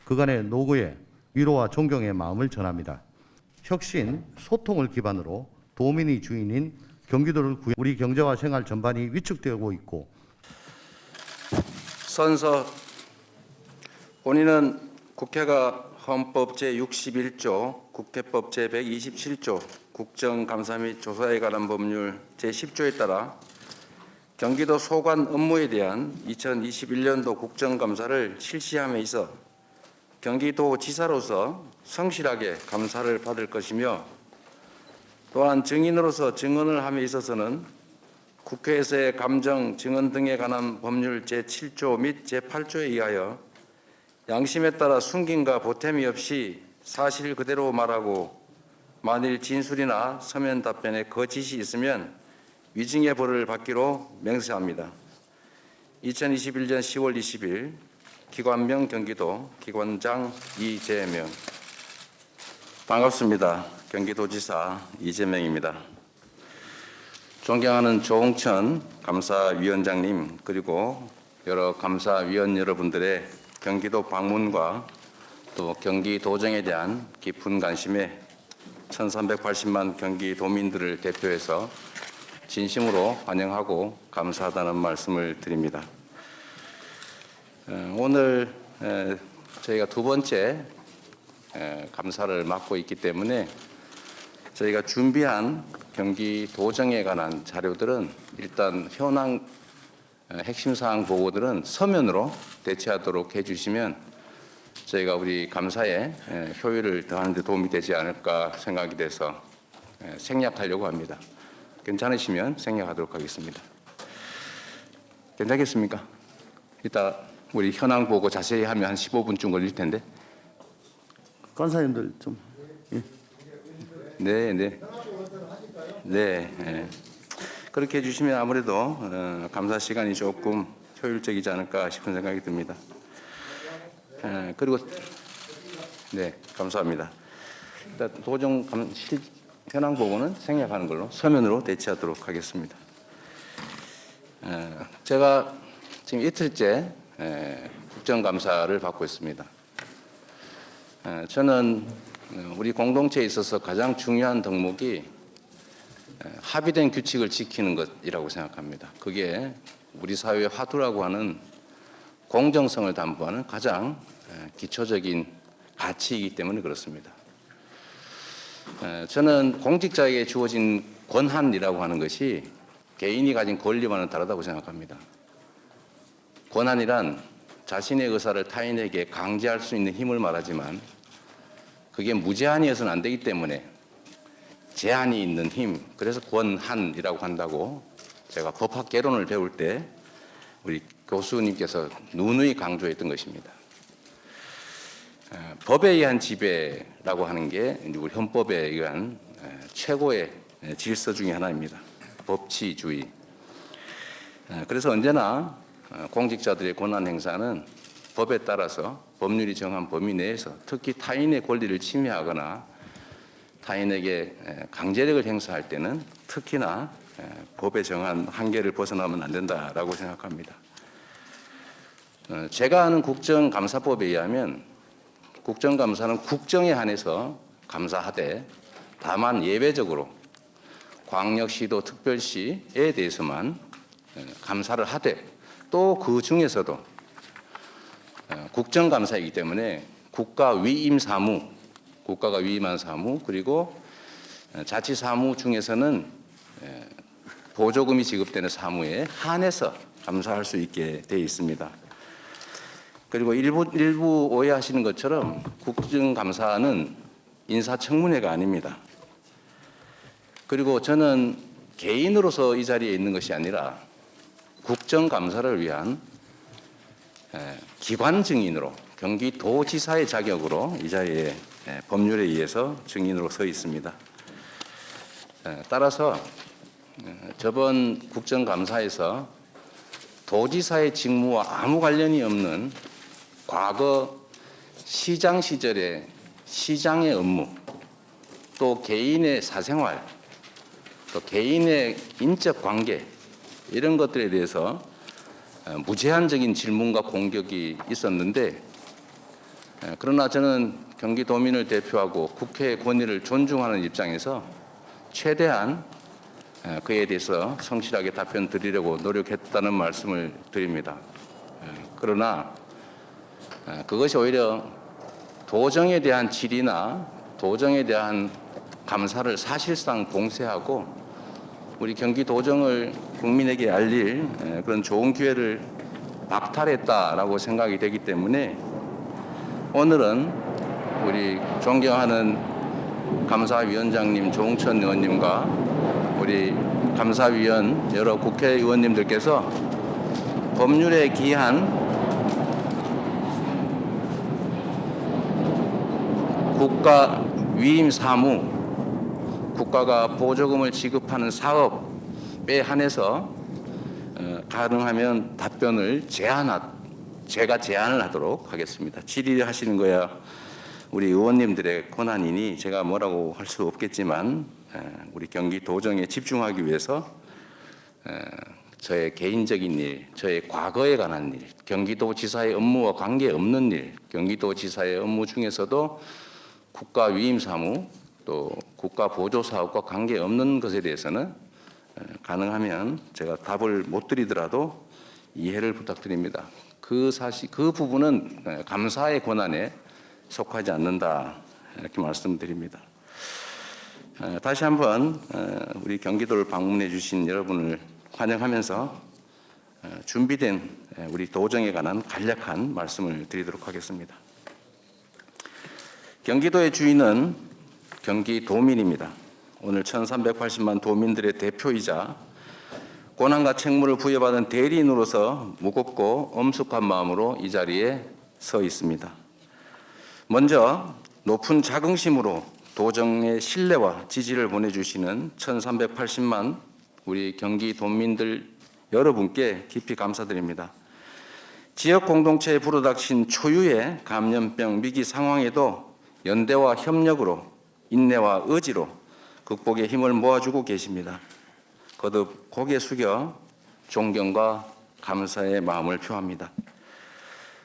그간의 노고에 위로와 존경의 마음을 전합니다. 혁신, 소통을 기반으로 도민이 주인인 경기도를 구해 우리 경제와 생활 전반이 위축되고 있고 선서 본인은 국회가 헌법 제61조, 국회법 제127조, 국정감사 및 조사에 관한 법률 제10조에 따라 경기도 소관 업무에 대한 2021년도 국정감사를 실시함에 있어 경기도지사로서 성실하게 감사를 받을 것이며 또한 증인으로서 증언을 함에 있어서는 국회에서의 감정, 증언 등에 관한 법률 제7조 및 제8조에 의하여 양심에 따라 숨김과 보탬이 없이 사실 그대로 말하고 만일 진술이나 서면 답변에 거짓이 있으면 위증의 벌을 받기로 맹세합니다. 2021년 10월 20일 기관명 경기도 기관장 이재명. 반갑습니다. 경기도지사 이재명입니다. 존경하는 조홍천 감사위원장님 그리고 여러 감사위원 여러분들의 경기도 방문과 또 경기도정에 대한 깊은 관심에 1380만 경기도민들을 대표해서 진심으로 환영하고 감사하다는 말씀을 드립니다. 오늘 저희가 두 번째 감사를 맡고 있기 때문에 저희가 준비한 경기도정에 관한 자료들은 일단 현황 핵심 사항 보고들은 서면으로 대체하도록 해주시면 저희가 우리 감사에 효율을 더하는 데 도움이 되지 않을까 생각이 돼서 생략하려고 합니다. 괜찮으시면 생략하도록 하겠습니다. 괜찮겠습니까? 이따 우리 현황 보고 자세히 하면 한 15분쯤 걸릴 텐데. 간사님들 좀 네. 그렇게 해주시면 아무래도 감사 시간이 조금 효율적이지 않을까 싶은 생각이 듭니다. 그리고 네, 감사합니다. 일단 도정 현황 보고는 생략하는 걸로 서면으로 대체하도록 하겠습니다. 제가 지금 이틀째 국정감사를 받고 있습니다. 저는 우리 공동체에 있어서 가장 중요한 덕목이 합의된 규칙을 지키는 것이라고 생각합니다. 그게 우리 사회의 화두라고 하는 공정성을 담보하는 가장 기초적인 가치이기 때문에 그렇습니다. 저는 공직자에게 주어진 권한이라고 하는 것이 개인이 가진 권리와는 다르다고 생각합니다. 권한이란 자신의 의사를 타인에게 강제할 수 있는 힘을 말하지만 그게 무제한이어서는 안 되기 때문에 제한이 있는 힘, 그래서 권한이라고 한다고 제가 법학 개론을 배울 때 우리 교수님께서 누누이 강조했던 것입니다. 법에 의한 지배라고 하는 게 우리 헌법에 의한 최고의 질서 중에 하나입니다. 법치주의. 그래서 언제나 공직자들의 권한 행사는 법에 따라서 법률이 정한 범위 내에서 특히 타인의 권리를 침해하거나 타인에게 강제력을 행사할 때는 특히나 법에 정한 한계를 벗어나면 안 된다라고 생각합니다. 제가 아는 국정감사법에 의하면 국정감사는 국정에 한해서 감사하되 다만 예외적으로 광역시도 특별시에 대해서만 감사를 하되 또 그 중에서도 국정감사이기 때문에 국가 위임 사무, 국가가 위임한 사무 그리고 자치 사무 중에서는 보조금이 지급되는 사무에 한해서 감사할 수 있게 되어 있습니다. 그리고 일부 오해하시는 것처럼 국정감사는 인사청문회가 아닙니다. 그리고 저는 개인으로서 이 자리에 있는 것이 아니라 국정감사를 위한 기관 증인으로 경기도지사의 자격으로 이 자리에 법률에 의해서 증인으로 서 있습니다. 따라서 저번 국정감사에서 도지사의 직무와 아무 관련이 없는 과거 시장 시절의 시장의 업무 또 개인의 사생활 또 개인의 인적 관계 이런 것들에 대해서 무제한적인 질문과 공격이 있었는데, 그러나 저는 경기도민을 대표하고 국회의 권위를 존중하는 입장에서 최대한 그에 대해서 성실하게 답변 드리려고 노력했다는 말씀을 드립니다. 그러나 그것이 오히려 도정에 대한 질의나 도정에 대한 감사를 사실상 봉쇄하고 우리 경기도정을 국민에게 알릴 그런 좋은 기회를 박탈했다라고 생각이 되기 때문에 오늘은 우리 존경하는 감사위원장님 조홍천 의원님과 우리 감사위원 여러 국회의원님들께서 법률에 기한 국가 위임 사무, 국가가 보조금을 지급하는 사업에 한해서 가능하면 답변을 제가 제안을 하도록 하겠습니다. 질의하시는 거야 우리 의원님들의 권한이니 제가 뭐라고 할 수 없겠지만 우리 경기도정에 집중하기 위해서 저의 개인적인 일, 저의 과거에 관한 일, 경기도지사의 업무와 관계없는 일, 경기도지사의 업무 중에서도 국가 위임 사무 또 국가 보조 사업과 관계없는 것에 대해서는 가능하면 제가 답을 못 드리더라도 이해를 부탁드립니다. 그 부분은 감사의 권한에 속하지 않는다 이렇게 말씀드립니다. 다시 한번 우리 경기도를 방문해 주신 여러분을 환영하면서 준비된 우리 도정에 관한 간략한 말씀을 드리도록 하겠습니다. 경기도의 주인은 경기도민입니다. 오늘 1380만 도민들의 대표이자 권한과 책무를 부여받은 대리인으로서 무겁고 엄숙한 마음으로 이 자리에 서 있습니다. 먼저 높은 자긍심으로 도정의 신뢰와 지지를 보내주시는 1380만 우리 경기도민들 여러분께 깊이 감사드립니다. 지역 공동체에 불어닥친 초유의 감염병 위기 상황에도 연대와 협력으로 인내와 의지로 극복의 힘을 모아주고 계십니다. 거듭 고개 숙여 존경과 감사의 마음을 표합니다.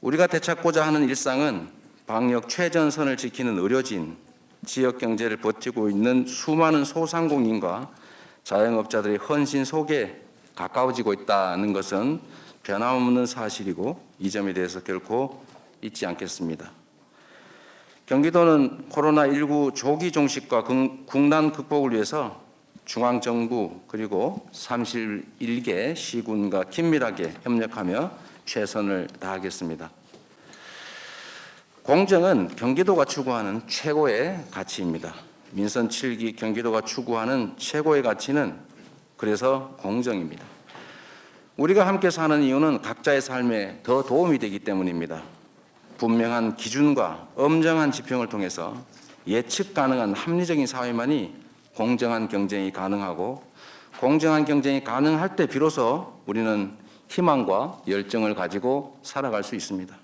우리가 되찾고자 하는 일상은 방역 최전선을 지키는 의료진, 지역 경제를 버티고 있는 수많은 소상공인과 자영업자들의 헌신 속에 가까워지고 있다는 것은 변함없는 사실이고 이 점에 대해서 결코 잊지 않겠습니다. 경기도는 코로나19 조기 종식과 국난 극복을 위해서 중앙정부 그리고 31개 시군과 긴밀하게 협력하며 최선을 다하겠습니다. 공정은 경기도가 추구하는 최고의 가치입니다. 민선 7기 경기도가 추구하는 최고의 가치는 그래서 공정입니다. 우리가 함께 사는 이유는 각자의 삶에 더 도움이 되기 때문입니다. 분명한 기준과 엄정한 지평을 통해서 예측 가능한 합리적인 사회만이 공정한 경쟁이 가능하고 공정한 경쟁이 가능할 때 비로소 우리는 희망과 열정을 가지고 살아갈 수 있습니다.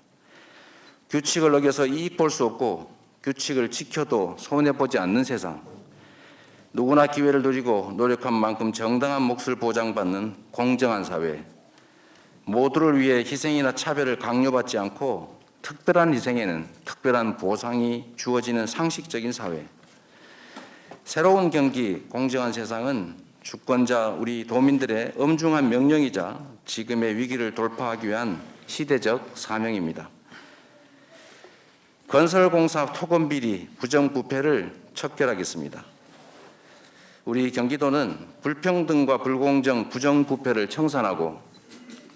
규칙을 어겨서 이익 볼 수 없고 규칙을 지켜도 손해보지 않는 세상, 누구나 기회를 누리고 노력한 만큼 정당한 몫을 보장받는 공정한 사회, 모두를 위해 희생이나 차별을 강요받지 않고 특별한 희생에는 특별한 보상이 주어지는 상식적인 사회, 새로운 경기, 공정한 세상은 주권자 우리 도민들의 엄중한 명령이자 지금의 위기를 돌파하기 위한 시대적 사명입니다. 건설공사 토건비리 부정부패를 척결하겠습니다. 우리 경기도는 불평등과 불공정, 부정부패를 청산하고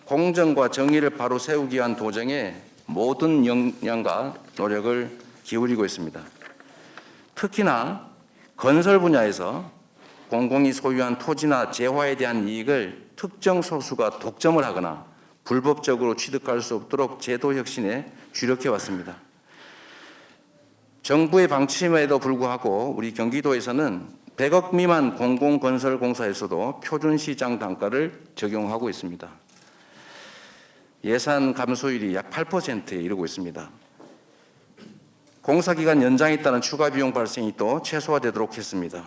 공정과 정의를 바로 세우기 위한 도정에 모든 역량과 노력을 기울이고 있습니다. 특히나 건설 분야에서 공공이 소유한 토지나 재화에 대한 이익을 특정 소수가 독점을 하거나 불법적으로 취득할 수 없도록 제도 혁신에 주력해 왔습니다. 정부의 방침에도 불구하고 우리 경기도에서는 100억 미만 공공건설공사에서도 표준시장 단가를 적용하고 있습니다. 예산 감소율이 약 8%에 이르고 있습니다. 공사기간 연장에 따른 추가 비용 발생이 또 최소화되도록 했습니다.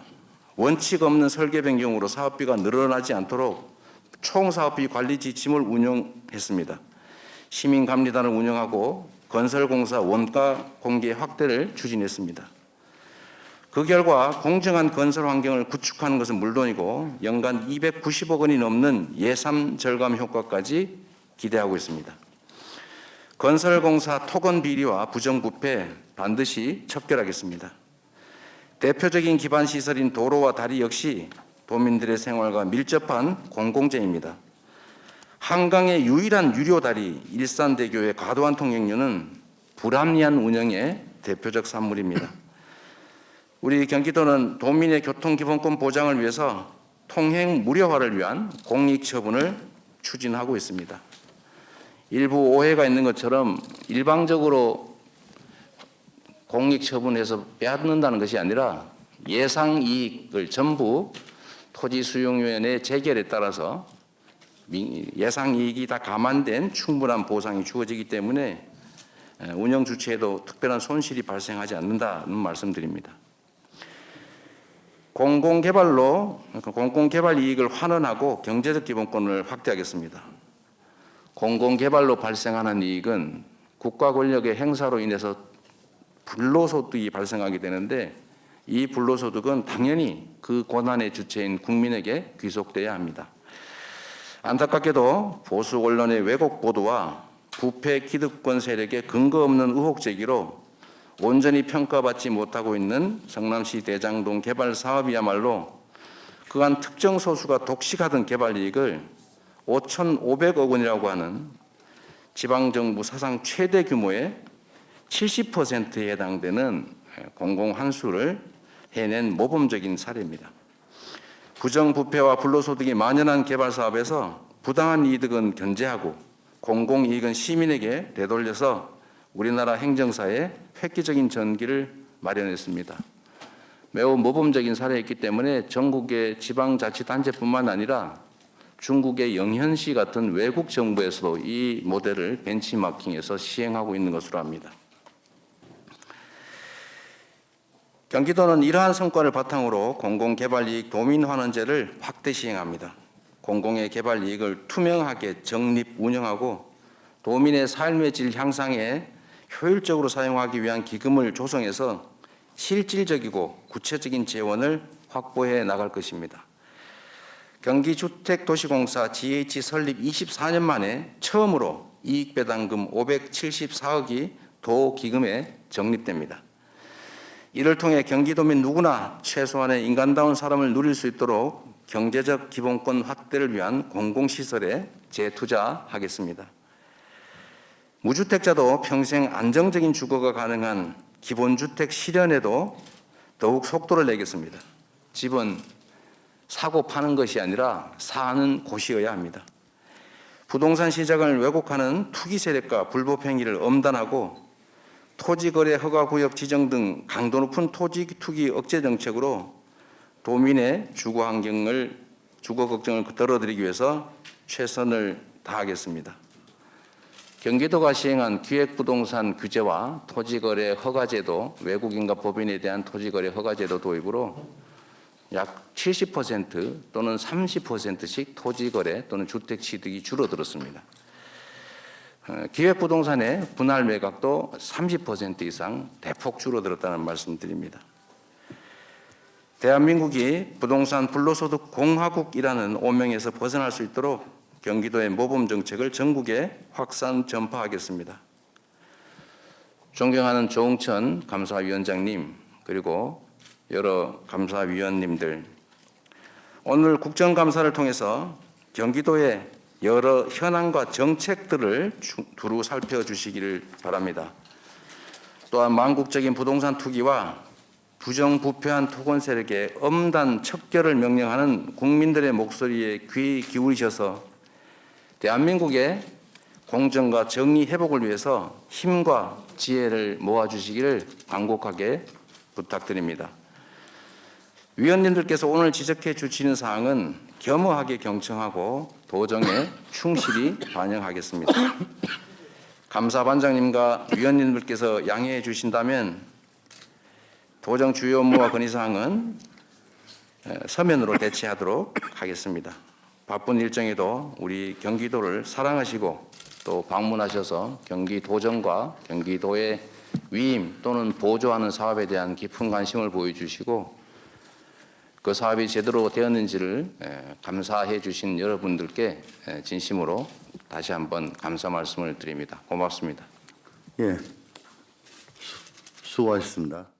원칙 없는 설계 변경으로 사업비가 늘어나지 않도록 총사업비 관리 지침을 운영했습니다. 시민감리단을 운영하고 건설공사 원가 공개 확대를 추진했습니다. 그 결과 공정한 건설 환경을 구축하는 것은 물론이고 연간 290억 원이 넘는 예산 절감 효과까지 기대하고 있습니다. 건설공사 토건 비리와 부정부패 반드시 척결하겠습니다. 대표적인 기반 시설인 도로와 다리 역시 도민들의 생활과 밀접한 공공재입니다. 한강의 유일한 유료 다리 일산대교의 과도한 통행료는 불합리한 운영의 대표적 산물입니다. 우리 경기도는 도민의 교통기본권 보장을 위해서 통행 무료화를 위한 공익처분을 추진하고 있습니다. 일부 오해가 있는 것처럼 일방적으로 공익처분해서 빼앗는다는 것이 아니라 예상이익을 전부 토지수용위원회 재결에 따라서 예상이익이 다 감안된 충분한 보상이 주어지기 때문에 운영 주체에도 특별한 손실이 발생하지 않는다는 말씀드립니다. 공공개발로 공공개발 이익을 환원하고 경제적 기본권을 확대하겠습니다. 공공개발로 발생하는 이익은 국가 권력의 행사로 인해서 불로소득이 발생하게 되는데 이 불로소득은 당연히 그 권한의 주체인 국민에게 귀속돼야 합니다. 안타깝게도 보수 언론의 왜곡 보도와 부패 기득권 세력의 근거 없는 의혹 제기로 온전히 평가받지 못하고 있는 성남시 대장동 개발 사업이야말로 그간 특정 소수가 독식하던 개발 이익을 5,500억 원이라고 하는 지방정부 사상 최대 규모의 70%에 해당되는 공공환수를 해낸 모범적인 사례입니다. 부정부패와 불로소득이 만연한 개발 사업에서 부당한 이득은 견제하고 공공이익은 시민에게 되돌려서 우리나라 행정사에 획기적인 전기를 마련했습니다. 매우 모범적인 사례였기 때문에 전국의 지방자치단체뿐만 아니라 중국의 영현시 같은 외국 정부에서도 이 모델을 벤치마킹해서 시행하고 있는 것으로 압니다. 경기도는 이러한 성과를 바탕으로 공공개발이익 도민환원제를 확대 시행합니다. 공공의 개발이익을 투명하게 적립 운영하고 도민의 삶의 질 향상에 효율적으로 사용하기 위한 기금을 조성해서 실질적이고 구체적인 재원을 확보해 나갈 것입니다. 경기주택도시공사 GH 설립 24년 만에 처음으로 이익배당금 574억이 도 기금에 적립됩니다. 이를 통해 경기도민 누구나 최소한의 인간다운 삶을 누릴 수 있도록 경제적 기본권 확대를 위한 공공시설에 재투자하겠습니다. 무주택자도 평생 안정적인 주거가 가능한 기본주택 실현에도 더욱 속도를 내겠습니다. 집은 사고 파는 것이 아니라 사는 곳이어야 합니다. 부동산 시장을 왜곡하는 투기 세력과 불법 행위를 엄단하고 토지거래 허가구역 지정 등 강도 높은 토지 투기 억제 정책으로 도민의 주거 걱정을 덜어드리기 위해서 최선을 다하겠습니다. 경기도가 시행한 기획부동산 규제와 토지거래 허가제도, 외국인과 법인에 대한 토지거래 허가제도 도입으로 약 70% 또는 30%씩 토지거래 또는 주택 취득이 줄어들었습니다. 기획부동산의 분할 매각도 30% 이상 대폭 줄어들었다는 말씀드립니다. 대한민국이 부동산 불로소득 공화국이라는 오명에서 벗어날 수 있도록 경기도의 모범 정책을 전국에 확산 전파하겠습니다. 존경하는 조응천 감사위원장님 그리고 여러 감사위원님들, 오늘 국정감사를 통해서 경기도의 여러 현안과 정책들을 두루 살펴주시기를 바랍니다. 또한 망국적인 부동산 투기와 부정부패한 토건 세력의 엄단 척결을 명령하는 국민들의 목소리에 귀 기울이셔서 대한민국의 공정과 정의 회복을 위해서 힘과 지혜를 모아주시기를 간곡하게 부탁드립니다. 위원님들께서 오늘 지적해 주시는 사항은 겸허하게 경청하고 도정에 충실히 반영하겠습니다. 감사반장님과 위원님들께서 양해해 주신다면 도정 주요 업무와 건의사항은 서면으로 대체하도록 하겠습니다. 바쁜 일정에도 우리 경기도를 사랑하시고 또 방문하셔서 경기도정과 경기도의 위임 또는 보조하는 사업에 대한 깊은 관심을 보여주시고 그 사업이 제대로 되었는지를 감사해 주신 여러분들께 진심으로 다시 한번 감사 말씀을 드립니다. 고맙습니다. 예, 수고하셨습니다.